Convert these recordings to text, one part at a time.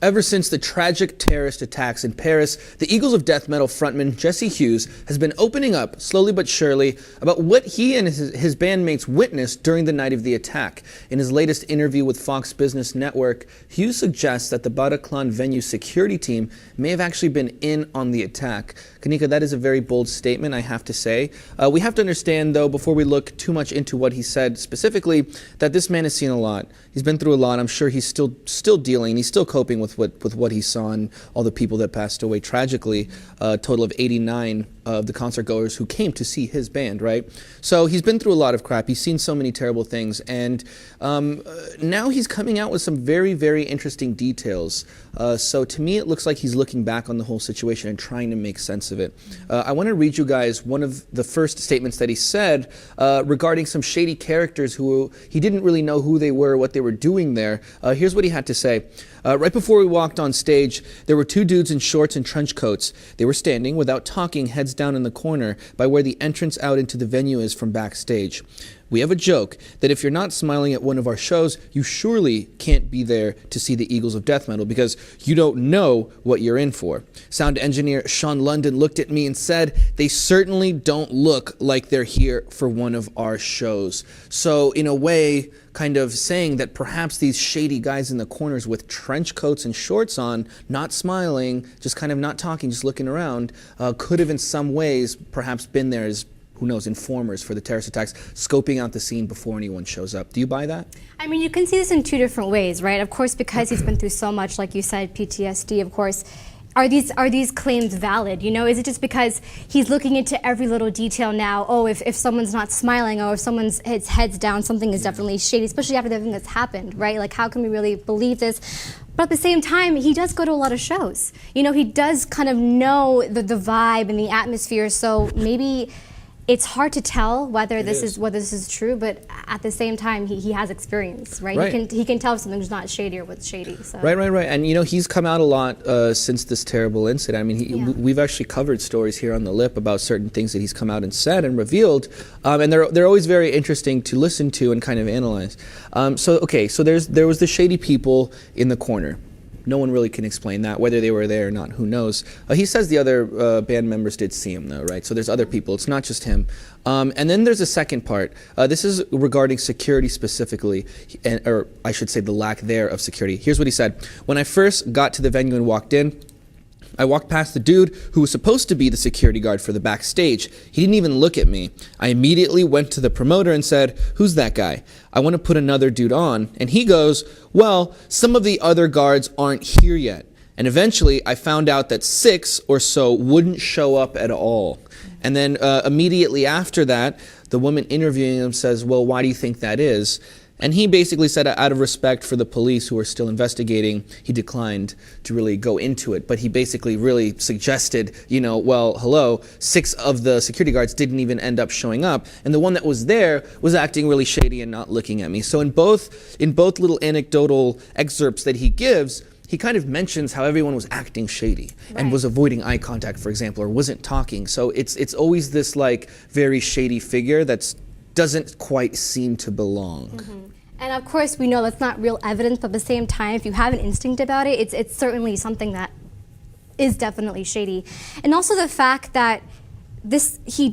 ever since the tragic terrorist attacks in Paris, the Eagles of Death Metal frontman Jesse Hughes has been opening up, slowly but surely, about what he and his bandmates witnessed during the night of the attack. In his latest interview with Fox Business Network, Hughes suggests that the Bataclan venue security team may have actually been in on the attack. Kanika, that is a very bold statement, I have to say. We have to understand, though, before we look too much into what he said specifically, that this man has seen a lot. He's been through a lot. I'm sure he's still dealing. He's still coping with what he saw and all the people that passed away tragically. A total of 89 of the concert goers who came to see his band, right? So he's been through a lot of crap. He's seen so many terrible things, and now he's coming out with some very, very interesting details. So to me, it looks like he's looking back on the whole situation and trying to make sense of it. I want to read you guys one of the first statements that he said regarding some shady characters who he didn't really know who they were, what they were doing there. Here's what he had to say. Right before we walked on stage, there were two dudes in shorts and trench coats. They were standing without talking, heads down in the corner by where the entrance out into the venue is from backstage. We have a joke that if you're not smiling at one of our shows, you surely can't be there to see the Eagles of Death Metal because you don't know what you're in for. Sound engineer Sean London looked at me and said, they certainly don't look like they're here for one of our shows. So in a way, kind of saying that perhaps these shady guys in the corners with trench coats and shorts on, not smiling, just kind of not talking, just looking around, could have in some ways perhaps been there as, who knows, informers for the terrorist attacks, scoping out the scene before anyone shows up. Do you buy that? I mean, you can see this in two different ways, right? Of course, because he's been through so much, like you said, PTSD, of course. Are these claims valid? You know, is it just because he's looking into every little detail now? Oh, if someone's not smiling or if someone's head's down, something is definitely shady, especially after everything that's happened, right? Like, how can we really believe this? But at the same time, he does go to a lot of shows. You know, he does kind of know the vibe and the atmosphere, so maybe it's hard to tell whether this is true, but at the same time, he has experience, right? He can tell if something's not shady or what's shady. So. Right. And you know, he's come out a lot since this terrible incident. I mean, we've actually covered stories here on The Lip about certain things that he's come out and said and revealed, and they're always very interesting to listen to and kind of analyze. So there was the shady people in the corner. No one really can explain that, whether they were there or not, who knows. He says the other band members did see him though, right? So there's other people, it's not just him. And then there's a second part. This is regarding security specifically, or I should say the lack there of security. Here's what he said. When I first got to the venue and walked in, I walked past the dude who was supposed to be the security guard for the backstage. He didn't even look at me. I immediately went to the promoter and said, "Who's that guy? I want to put another dude on." And he goes, "Well, some of the other guards aren't here yet." And eventually I found out that 6 or so wouldn't show up at all. And then immediately after that, the woman interviewing him says, "Well, why do you think that is?" And he basically said, out of respect for the police who are still investigating, he declined to really go into it. But he basically really suggested, you know, well, hello, 6 of the security guards didn't even end up showing up. And the one that was there was acting really shady and not looking at me. So in both little anecdotal excerpts that he gives, he kind of mentions how everyone was acting shady and was avoiding eye contact, for example, or wasn't talking. So it's always this like very shady figure that doesn't quite seem to belong. Mm-hmm. And of course, we know that's not real evidence, but at the same time, if you have an instinct about it, it's certainly something that is definitely shady. And also the fact that he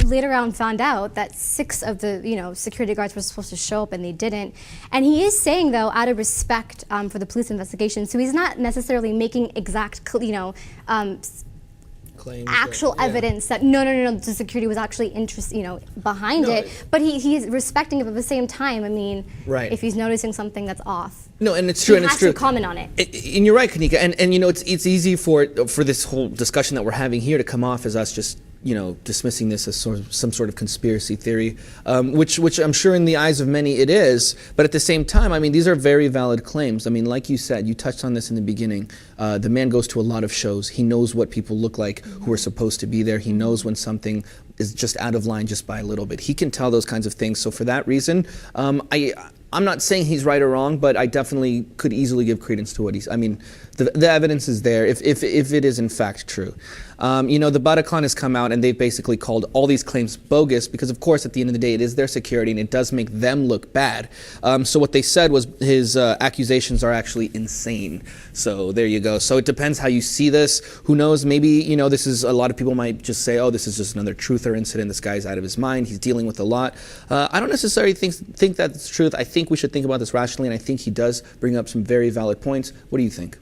later on found out that 6 of the security guards were supposed to show up and they didn't. And he is saying, though, out of respect for the police investigation, so he's not necessarily making exact, actual evidence that no, the security was actually behind it, but he's respecting it. But at the same time, I mean, if he's noticing something that's off, no, and it's true, he has to comment on it. And you're right, Kanika, and you know, it's easy for this whole discussion that we're having here to come off as us just dismissing this as some sort of conspiracy theory, which I'm sure in the eyes of many it is, but at the same time, I mean, these are very valid claims. I mean, like you said, you touched on this in the beginning, the man goes to a lot of shows. He knows what people look like who are supposed to be there. He knows when something is just out of line just by a little bit. He can tell those kinds of things. So for that reason, I'm not saying he's right or wrong, but I definitely could easily give credence to what he's. I mean, the evidence is there if it is in fact true. You know, the Bataclan has come out and they've basically called all these claims bogus because, of course, at the end of the day, it is their security and it does make them look bad. So what they said was his accusations are actually insane. So there you go. So it depends how you see this. Who knows? Maybe, you know, this is a lot of people might just say, oh, this is just another truther incident. This guy's out of his mind. He's dealing with a lot. I don't necessarily think that's truth. I think we should think about this rationally, and I think he does bring up some very valid points. What do you think?